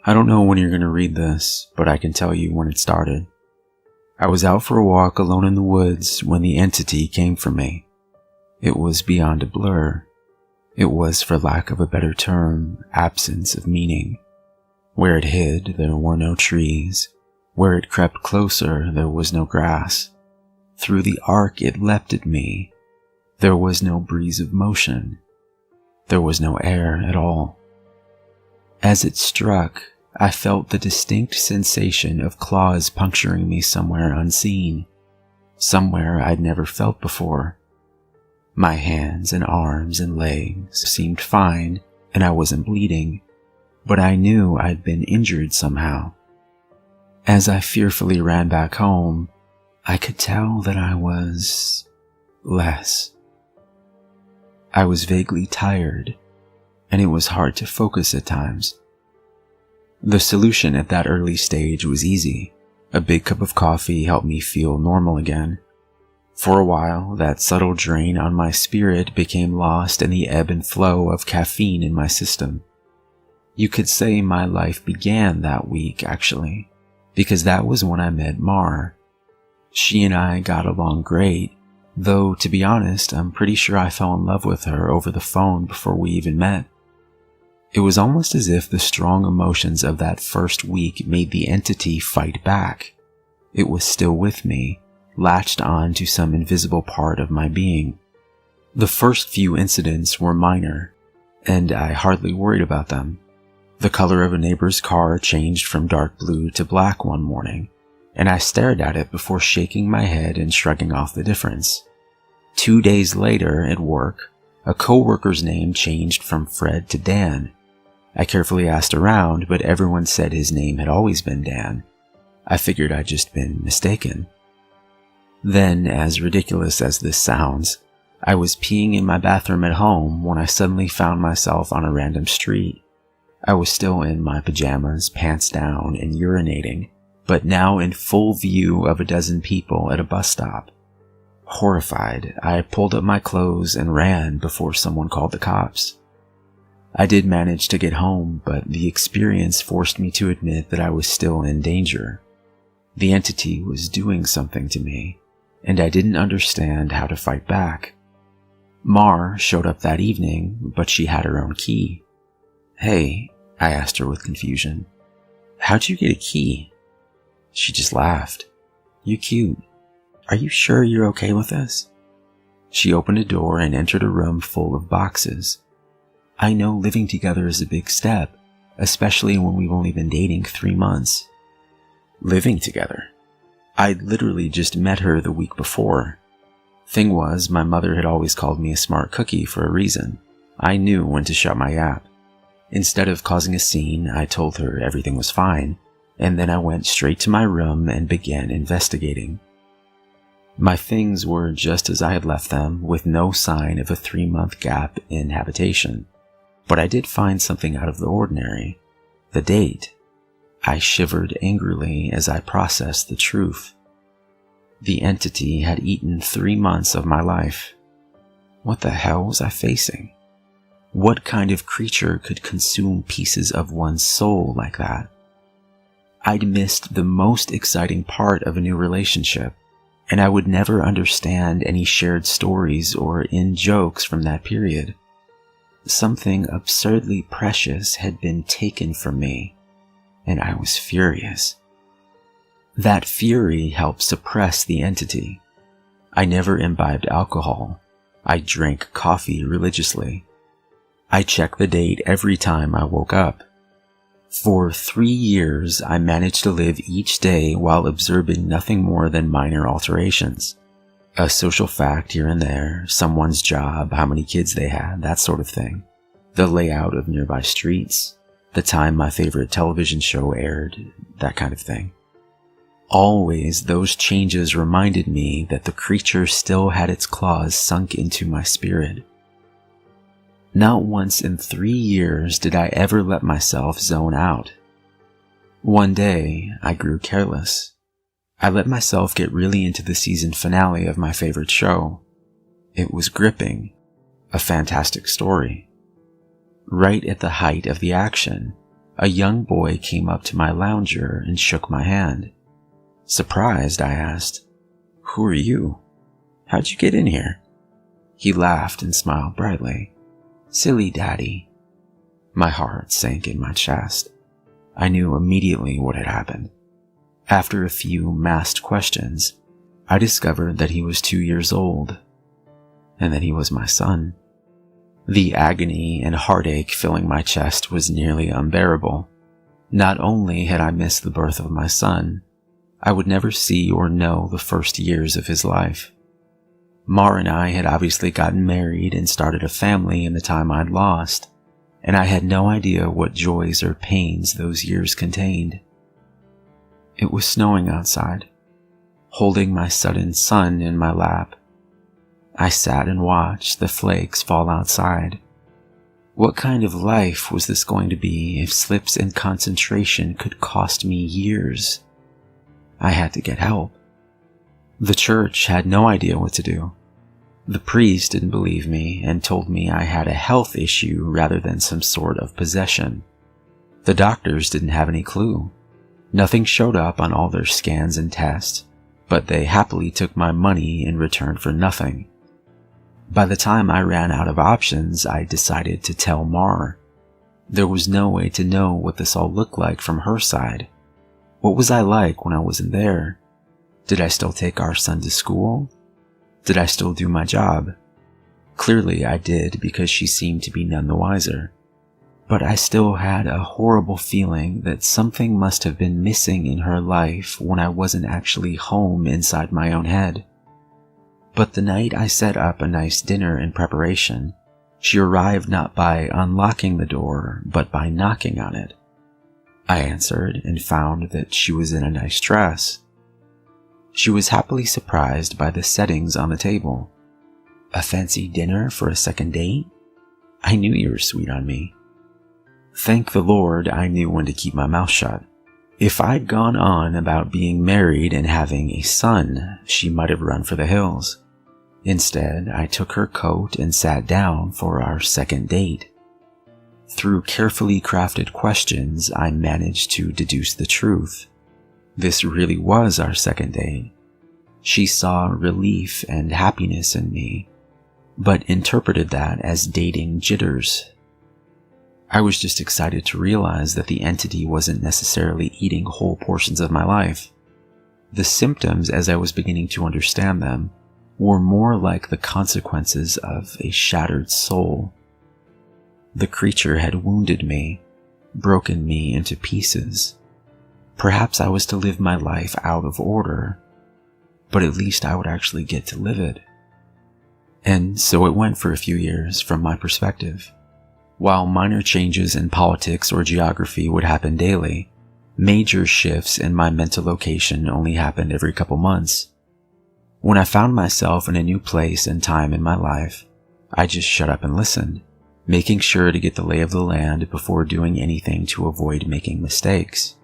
I don't know when you're going to read this, but I can tell you when it started. I was out for a walk alone in the woods when the entity came for me. It was beyond a blur. It was, for lack of a better term, absence of meaning. Where it hid, there were no trees. Where it crept closer, there was no grass. Through the arc it leapt at me. There was no breeze of motion. There was no air at all. As it struck, I felt the distinct sensation of claws puncturing me somewhere unseen, somewhere I'd never felt before. My hands and arms and legs seemed fine, and I wasn't bleeding, but I knew I'd been injured somehow. As I fearfully ran back home, I could tell that I was less. I was vaguely tired, and it was hard to focus at times. The solution at that early stage was easy. A big cup of coffee helped me feel normal again. For a while, that subtle drain on my spirit became lost in the ebb and flow of caffeine in my system. You could say my life began that week, actually, because that was when I met Mar. She and I got along great, though to be honest, I'm pretty sure I fell in love with her over the phone before we even met. It was almost as if the strong emotions of that first week made the entity fight back. It was still with me, latched on to some invisible part of my being. The first few incidents were minor, and I hardly worried about them. The color of a neighbor's car changed from dark blue to black one morning, and I stared at it before shaking my head and shrugging off the difference. 2 days later, at work, a coworker's name changed from Fred to Dan. I carefully asked around, but everyone said his name had always been Dan. I figured I'd just been mistaken. Then, as ridiculous as this sounds, I was peeing in my bathroom at home when I suddenly found myself on a random street. I was still in my pajamas, pants down, and urinating, but now in full view of a dozen people at a bus stop. Horrified, I pulled up my clothes and ran before someone called the cops. I did manage to get home, but the experience forced me to admit that I was still in danger. The entity was doing something to me, and I didn't understand how to fight back. Mar showed up that evening, but she had her own key. "Hey," I asked her with confusion, "how'd you get a key?" She just laughed. "You cute. Are you sure you're okay with this?" She opened a door and entered a room full of boxes. I know living together is a big step, especially when we've only been dating 3 months. Living together? I'd literally just met her the week before. Thing was, my mother had always called me a smart cookie for a reason. I knew when to shut my yap. Instead of causing a scene, I told her everything was fine, and then I went straight to my room and began investigating. My things were just as I had left them, with no sign of a 3-month gap in habitation. But I did find something out of the ordinary. The date. I shivered angrily as I processed the truth. The entity had eaten 3 months of my life. What the hell was I facing? What kind of creature could consume pieces of one's soul like that? I'd missed the most exciting part of a new relationship, and I would never understand any shared stories or in-jokes from that period. Something absurdly precious had been taken from me, and I was furious. That fury helped suppress the entity. I never imbibed alcohol. I drank coffee religiously. I checked the date every time I woke up. For 3 years, I managed to live each day while observing nothing more than minor alterations. A social fact here and there, someone's job, how many kids they had, that sort of thing. The layout of nearby streets, the time my favorite television show aired, that kind of thing. Always, those changes reminded me that the creature still had its claws sunk into my spirit. Not once in 3 years did I ever let myself zone out. One day, I grew careless. I let myself get really into the season finale of my favorite show. It was gripping, a fantastic story. Right at the height of the action, a young boy came up to my lounger and shook my hand. Surprised, I asked, "Who are you? How'd you get in here?" He laughed and smiled brightly. "Silly Daddy." My heart sank in my chest. I knew immediately what had happened. After a few masked questions, I discovered that he was 2 years old, and that he was my son. The agony and heartache filling my chest was nearly unbearable. Not only had I missed the birth of my son, I would never see or know the first years of his life. Mar and I had obviously gotten married and started a family in the time I'd lost, and I had no idea what joys or pains those years contained. It was snowing outside. Holding my sudden son in my lap, I sat and watched the flakes fall outside. What kind of life was this going to be if slips in concentration could cost me years? I had to get help. The church had no idea what to do. The priest didn't believe me and told me I had a health issue rather than some sort of possession. The doctors didn't have any clue. Nothing showed up on all their scans and tests, but they happily took my money in return for nothing. By the time I ran out of options, I decided to tell Mar. There was no way to know what this all looked like from her side. What was I like when I wasn't there? Did I still take our son to school? Did I still do my job? Clearly I did, because she seemed to be none the wiser. But I still had a horrible feeling that something must have been missing in her life when I wasn't actually home inside my own head. But the night I set up a nice dinner in preparation, she arrived not by unlocking the door, but by knocking on it. I answered and found that she was in a nice dress. She was happily surprised by the settings on the table. A fancy dinner for a second date? I knew you were sweet on me. Thank the Lord I knew when to keep my mouth shut. If I'd gone on about being married and having a son, she might have run for the hills. Instead, I took her coat and sat down for our second date. Through carefully crafted questions, I managed to deduce the truth. This really was our second date. She saw relief and happiness in me, but interpreted that as dating jitters. I was just excited to realize that the entity wasn't necessarily eating whole portions of my life. The symptoms, as I was beginning to understand them, were more like the consequences of a shattered soul. The creature had wounded me, broken me into pieces. Perhaps I was to live my life out of order, but at least I would actually get to live it. And so it went for a few years from my perspective. While minor changes in politics or geography would happen daily, major shifts in my mental location only happened every couple months. When I found myself in a new place and time in my life, I just shut up and listened, making sure to get the lay of the land before doing anything to avoid making mistakes.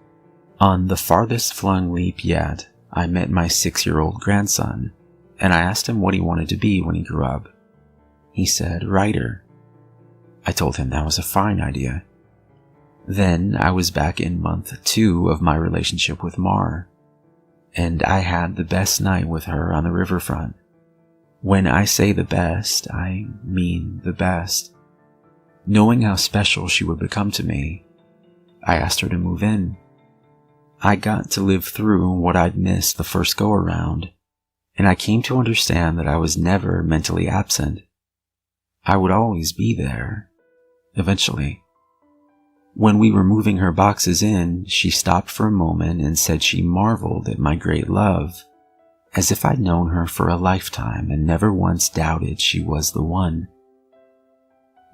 On the farthest flung leap yet, I met my 6-year-old grandson, and I asked him what he wanted to be when he grew up. He said, "Writer." I told him that was a fine idea. Then I was back in month 2 of my relationship with Mar, and I had the best night with her on the riverfront. When I say the best, I mean the best. Knowing how special she would become to me, I asked her to move in. I got to live through what I'd missed the first go-around, and I came to understand that I was never mentally absent. I would always be there, eventually. When we were moving her boxes in, she stopped for a moment and said she marveled at my great love, as if I'd known her for a lifetime and never once doubted she was the one.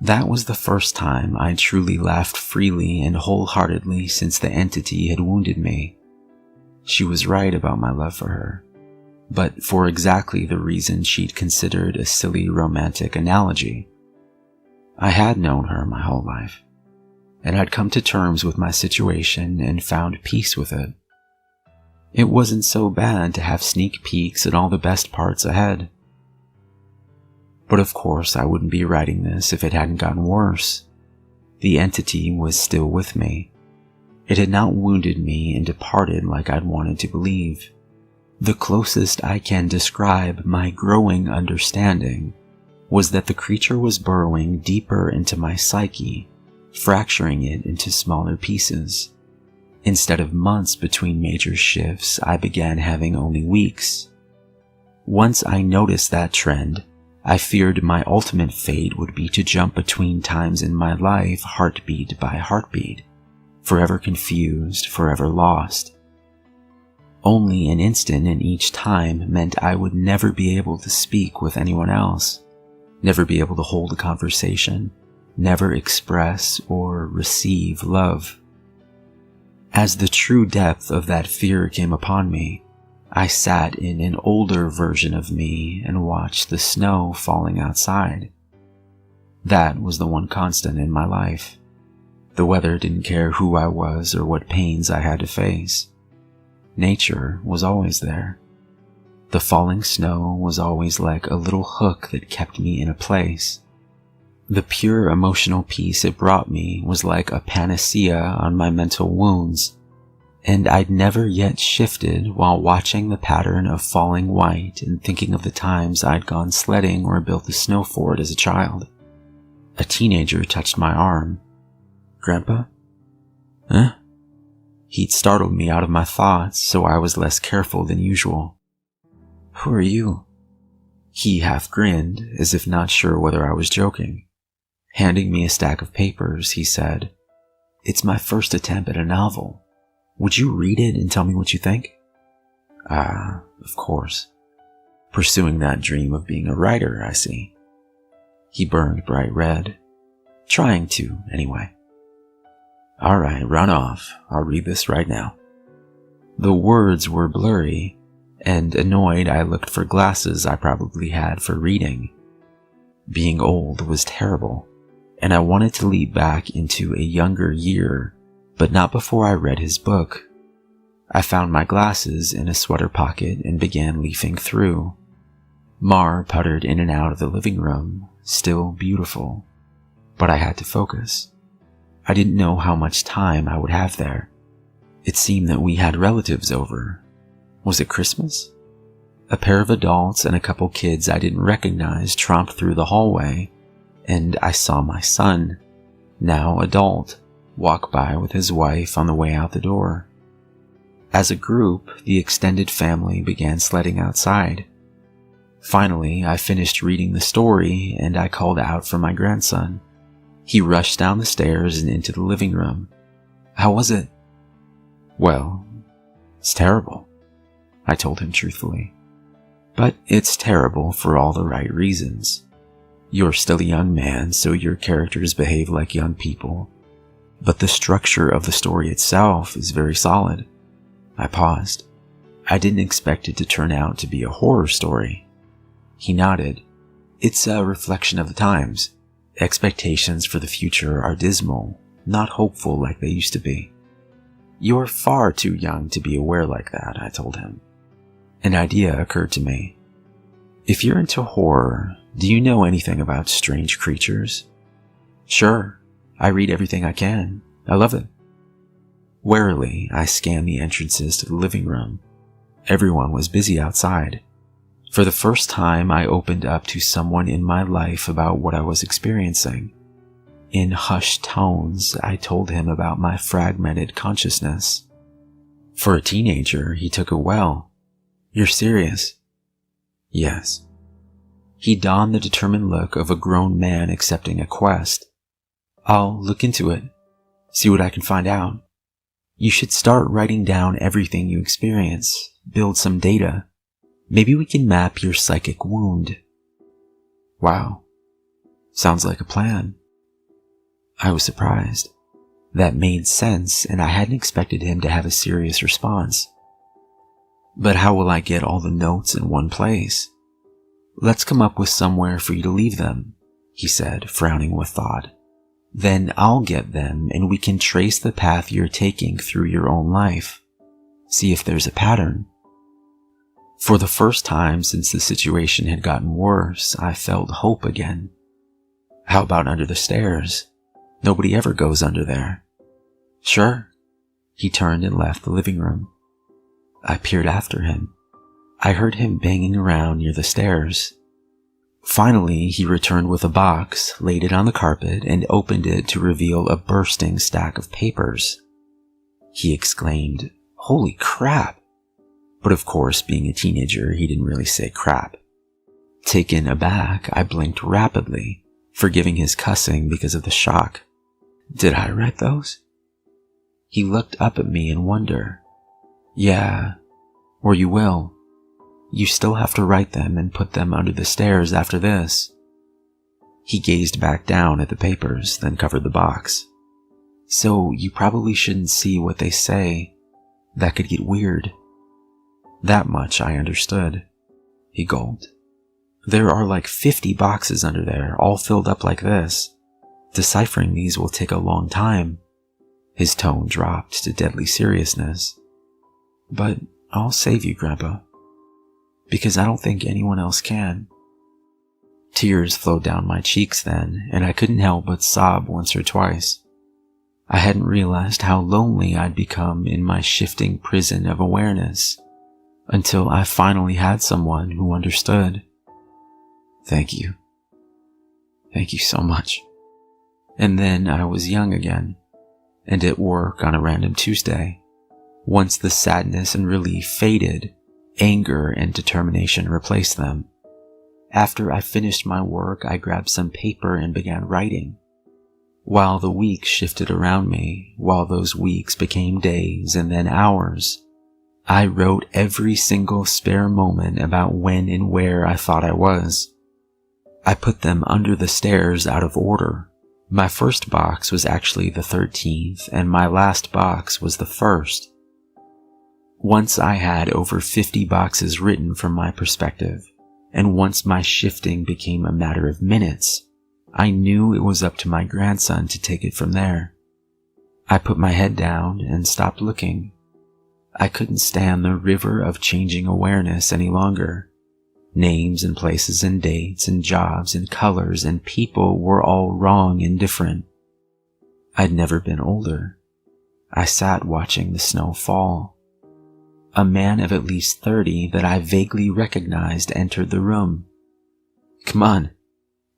That was the first time I truly laughed freely and wholeheartedly since the entity had wounded me. She was right about my love for her, but for exactly the reason she'd considered a silly romantic analogy. I had known her my whole life, and I'd come to terms with my situation and found peace with it. It wasn't so bad to have sneak peeks at all the best parts ahead. But of course I wouldn't be writing this if it hadn't gotten worse. The entity was still with me, It had not wounded me and departed like I'd wanted to believe. The closest I can describe my growing understanding was that the creature was burrowing deeper into my psyche, fracturing it into smaller pieces. Instead of months between major shifts, I began having only weeks. Once I noticed that trend, I feared my ultimate fate would be to jump between times in my life, heartbeat by heartbeat, forever confused, forever lost. Only an instant in each time meant I would never be able to speak with anyone else, never be able to hold a conversation, never express or receive love. As the true depth of that fear came upon me, I sat in an older version of me and watched the snow falling outside. That was the one constant in my life. The weather didn't care who I was or what pains I had to face. Nature was always there. The falling snow was always like a little hook that kept me in a place. The pure emotional peace it brought me was like a panacea on my mental wounds, and I'd never yet shifted while watching the pattern of falling white and thinking of the times I'd gone sledding or built a snow fort as a child. A teenager touched my arm. "Grandpa?" "Huh?" He'd startled me out of my thoughts, so I was less careful than usual. "Who are you?" He half grinned, as if not sure whether I was joking. Handing me a stack of papers, he said, "It's my first attempt at a novel. Would you read it and tell me what you think?" Of course. Pursuing that dream of being a writer, I see. He burned bright red. Trying to, anyway. "All right, run off. I'll read this right now." The words were blurry, and annoyed I looked for glasses I probably had for reading. Being old was terrible, and I wanted to leap back into a younger year, but not before I read his book. I found my glasses in a sweater pocket and began leafing through. Mar puttered in and out of the living room, still beautiful, but I had to focus. I didn't know how much time I would have there. It seemed that we had relatives over. Was it Christmas? A pair of adults and a couple kids I didn't recognize tromped through the hallway, and I saw my son, now adult, walk by with his wife on the way out the door. As a group, the extended family began sledding outside. Finally, I finished reading the story and I called out for my grandson. He rushed down the stairs and into the living room. "How was it?" "Well, it's terrible," I told him truthfully. "But it's terrible for all the right reasons. You're still a young man, so your characters behave like young people. But the structure of the story itself is very solid." I paused. I didn't expect it to turn out to be a horror story. He nodded. "It's a reflection of the times. Expectations for the future are dismal, not hopeful like they used to be." "You're far too young to be aware like that," I told him. An idea occurred to me. "If you're into horror, do you know anything about strange creatures?" "Sure. I read everything I can. I love it." Warily, I scanned the entrances to the living room. Everyone was busy outside. For the first time, I opened up to someone in my life about what I was experiencing. In hushed tones, I told him about my fragmented consciousness. For a teenager, he took it well. "You're serious?" "Yes." He donned the determined look of a grown man accepting a quest. "I'll look into it, see what I can find out. You should start writing down everything you experience, build some data. Maybe we can map your psychic wound." "Wow. Sounds like a plan." I was surprised. That made sense, and I hadn't expected him to have a serious response. "But how will I get all the notes in one place?" "Let's come up with somewhere for you to leave them," he said, frowning with thought. "Then I'll get them, and we can trace the path you're taking through your own life. See if there's a pattern." For the first time since the situation had gotten worse, I felt hope again. "How about under the stairs? Nobody ever goes under there." "Sure." He turned and left the living room. I peered after him. I heard him banging around near the stairs. Finally, he returned with a box, laid it on the carpet, and opened it to reveal a bursting stack of papers. He exclaimed, "Holy crap!" But of course, being a teenager, he didn't really say crap. Taken aback, I blinked rapidly, forgiving his cussing because of the shock. "Did I write those?" He looked up at me in wonder. "Yeah, or you will. You still have to write them and put them under the stairs after this." He gazed back down at the papers, then covered the box. "So you probably shouldn't see what they say. That could get weird." That much I understood. He gulped. "There are like 50 boxes under there, all filled up like this. Deciphering these will take a long time." His tone dropped to deadly seriousness. "But I'll save you, Grandpa. Because I don't think anyone else can." Tears flowed down my cheeks then, and I couldn't help but sob once or twice. I hadn't realized how lonely I'd become in my shifting prison of awareness, until I finally had someone who understood. "Thank you. Thank you so much." And then I was young again, and at work on a random Tuesday. Once the sadness and relief faded, anger and determination replaced them. After I finished my work, I grabbed some paper and began writing. While the weeks shifted around me, while those weeks became days and then hours, I wrote every single spare moment about when and where I thought I was. I put them under the stairs out of order. My first box was actually the 13th, and my last box was the 1st. Once I had over 50 boxes written from my perspective, and once my shifting became a matter of minutes, I knew it was up to my grandson to take it from there. I put my head down and stopped looking. I couldn't stand the river of changing awareness any longer. Names and places and dates and jobs and colors and people were all wrong and different. I'd never been older. I sat watching the snow fall. A man of at least 30 that I vaguely recognized entered the room. "Come on,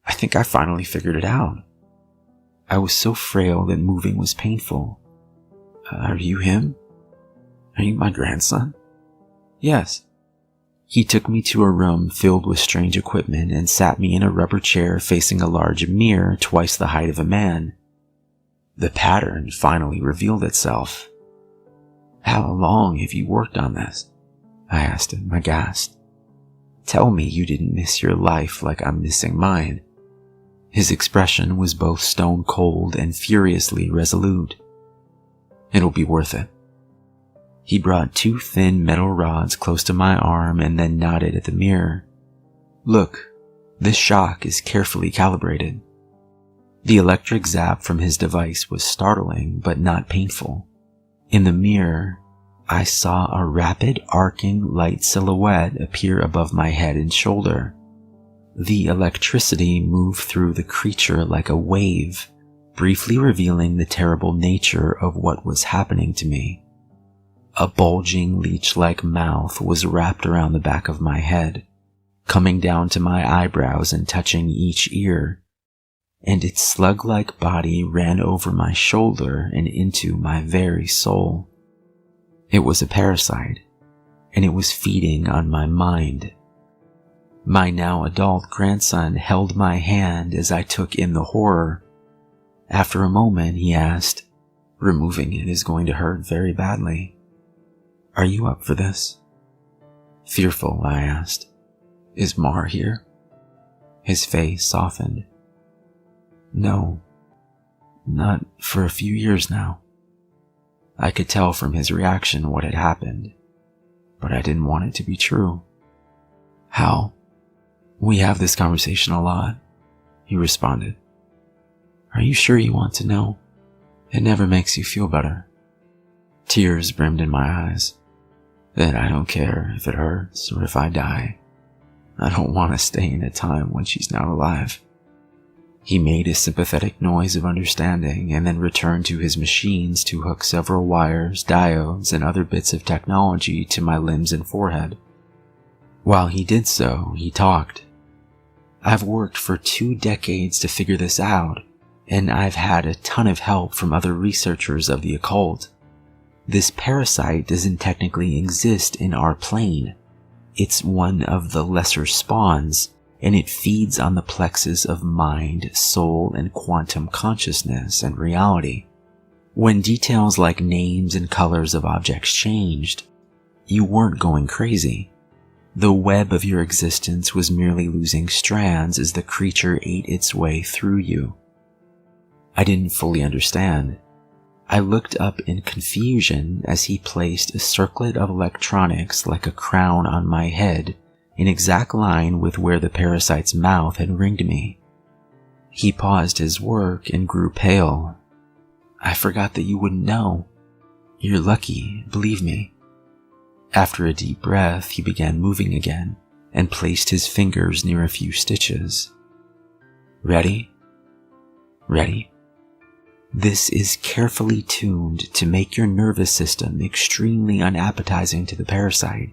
I think I finally figured it out." I was so frail that moving was painful. "Are you him? Are you my grandson?" "Yes." He took me to a room filled with strange equipment and sat me in a rubber chair facing a large mirror twice the height of a man. The pattern finally revealed itself. "How long have you worked on this?" I asked him, aghast. "Tell me you didn't miss your life like I'm missing mine." His expression was both stone cold and furiously resolute. "It'll be worth it." He brought 2 thin metal rods close to my arm and then nodded at the mirror. "Look, this shock is carefully calibrated." The electric zap from his device was startling but not painful. In the mirror, I saw a rapid arcing light silhouette appear above my head and shoulder. The electricity moved through the creature like a wave, briefly revealing the terrible nature of what was happening to me. A bulging leech-like mouth was wrapped around the back of my head, coming down to my eyebrows and touching each ear, and its slug-like body ran over my shoulder and into my very soul. It was a parasite, and it was feeding on my mind. My now adult grandson held my hand as I took in the horror. After a moment, he asked, "Removing it is going to hurt very badly. Are you up for this?" Fearful, I asked, "Is Mar here?" His face softened. "No, not for a few years now." I could tell from his reaction what had happened, but I didn't want it to be true. "How? We have this conversation a lot," he responded. "Are you sure you want to know? It never makes you feel better." Tears brimmed in my eyes. "Then I don't care if it hurts or if I die. I don't want to stay in a time when she's not alive." He made a sympathetic noise of understanding and then returned to his machines to hook several wires, diodes, and other bits of technology to my limbs and forehead. While he did so, he talked. I've worked for 2 decades to figure this out, and I've had a ton of help from other researchers of the occult. This parasite doesn't technically exist in our plane. It's one of the lesser spawns, and it feeds on the plexus of mind, soul, and quantum consciousness and reality. When details like names and colors of objects changed, you weren't going crazy. The web of your existence was merely losing strands as the creature ate its way through you. I didn't fully understand. I looked up in confusion as he placed a circlet of electronics like a crown on my head, in exact line with where the parasite's mouth had ringed me. He paused his work and grew pale. I forgot that you wouldn't know. You're lucky, believe me. After a deep breath, he began moving again and placed his fingers near a few stitches. Ready? Ready? This is carefully tuned to make your nervous system extremely unappetizing to the parasite,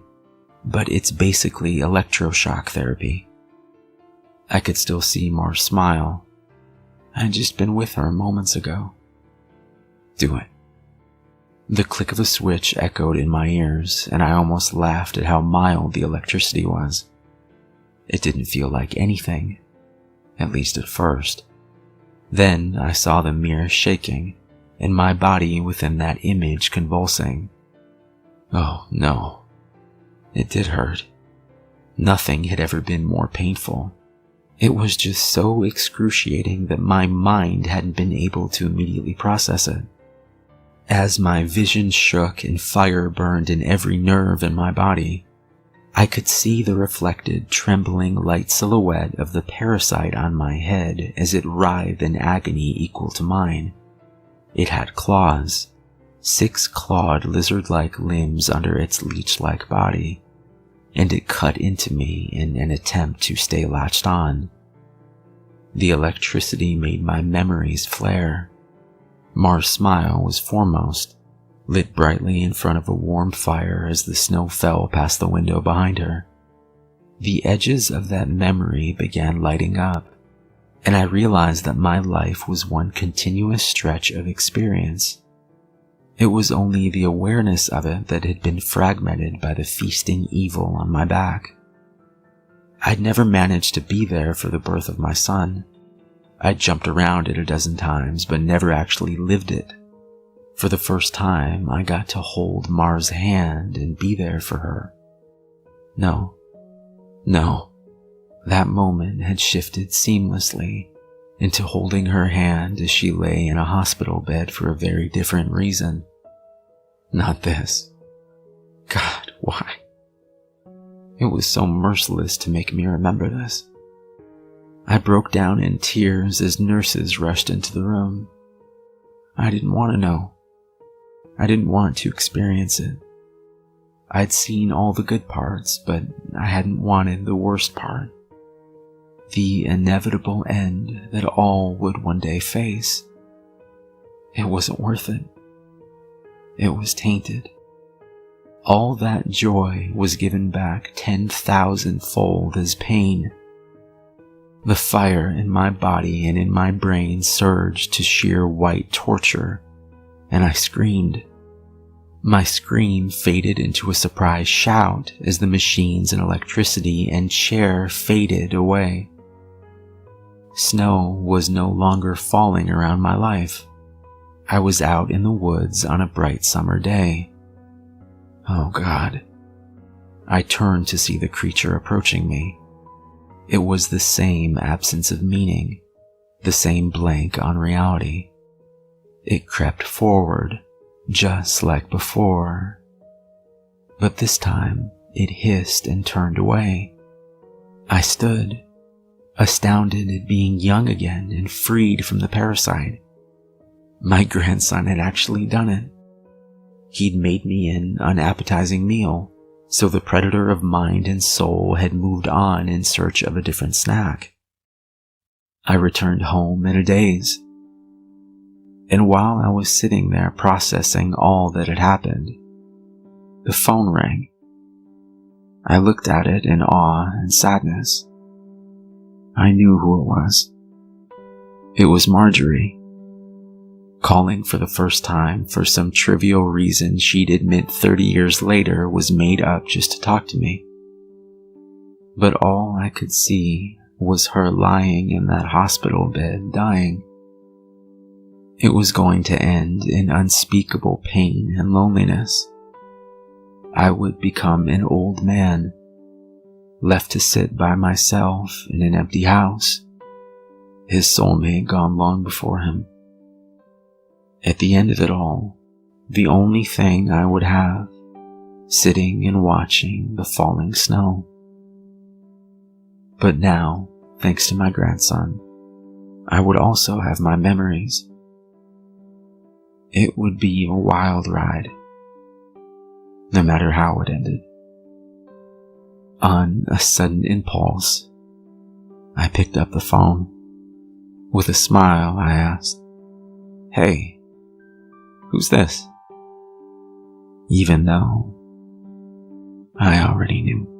but it's basically electroshock therapy. I could still see Mars smile. I'd just been with her moments ago. Do it. The click of a switch echoed in my ears, and I almost laughed at how mild the electricity was. It didn't feel like anything, at least at first. Then I saw the mirror shaking, and my body within that image convulsing. Oh no. It did hurt. Nothing had ever been more painful. It was just so excruciating that my mind hadn't been able to immediately process it. As my vision shook and fire burned in every nerve in my body, I could see the reflected, trembling light silhouette of the parasite on my head as it writhed in agony equal to mine. It had claws, 6 clawed lizard-like limbs under its leech-like body, and it cut into me in an attempt to stay latched on. The electricity made my memories flare. Mars' smile was foremost, lit brightly in front of a warm fire as the snow fell past the window behind her. The edges of that memory began lighting up, and I realized that my life was one continuous stretch of experience. It was only the awareness of it that had been fragmented by the feasting evil on my back. I'd never managed to be there for the birth of my son. I'd jumped around it a dozen times, but never actually lived it. For the first time, I got to hold Mars' hand and be there for her. No. That moment had shifted seamlessly into holding her hand as she lay in a hospital bed for a very different reason. Not this. God, why? It was so merciless to make me remember this. I broke down in tears as nurses rushed into the room. I didn't want to know. I didn't want to experience it. I'd seen all the good parts, but I hadn't wanted the worst part. The inevitable end that all would one day face. It wasn't worth it. It was tainted. All that joy was given back 10,000-fold as pain. The fire in my body and in my brain surged to sheer white torture, and I screamed. My scream faded into a surprised shout as the machines and electricity and chair faded away. Snow was no longer falling around my life. I was out in the woods on a bright summer day. Oh God. I turned to see the creature approaching me. It was the same absence of meaning, the same blank on reality. It crept forward, just like before. But this time, it hissed and turned away. I stood, astounded at being young again and freed from the parasite. My grandson had actually done it. He'd made me an unappetizing meal, so the predator of mind and soul had moved on in search of a different snack. I returned home in a daze. And while I was sitting there processing all that had happened, the phone rang. I looked at it in awe and sadness. I knew who it was. It was Marjorie, calling for the first time for some trivial reason she'd admit 30 years later was made up just to talk to me. But all I could see was her lying in that hospital bed, dying. It was going to end in unspeakable pain and loneliness. I would become an old man, left to sit by myself in an empty house, his soulmate gone long before him. At the end of it all, the only thing I would have, sitting and watching the falling snow. But now, thanks to my grandson, I would also have my memories. It would be a wild ride, no matter how it ended. On a sudden impulse, I picked up the phone. With a smile, I asked, "Hey, who's this?" Even though I already knew.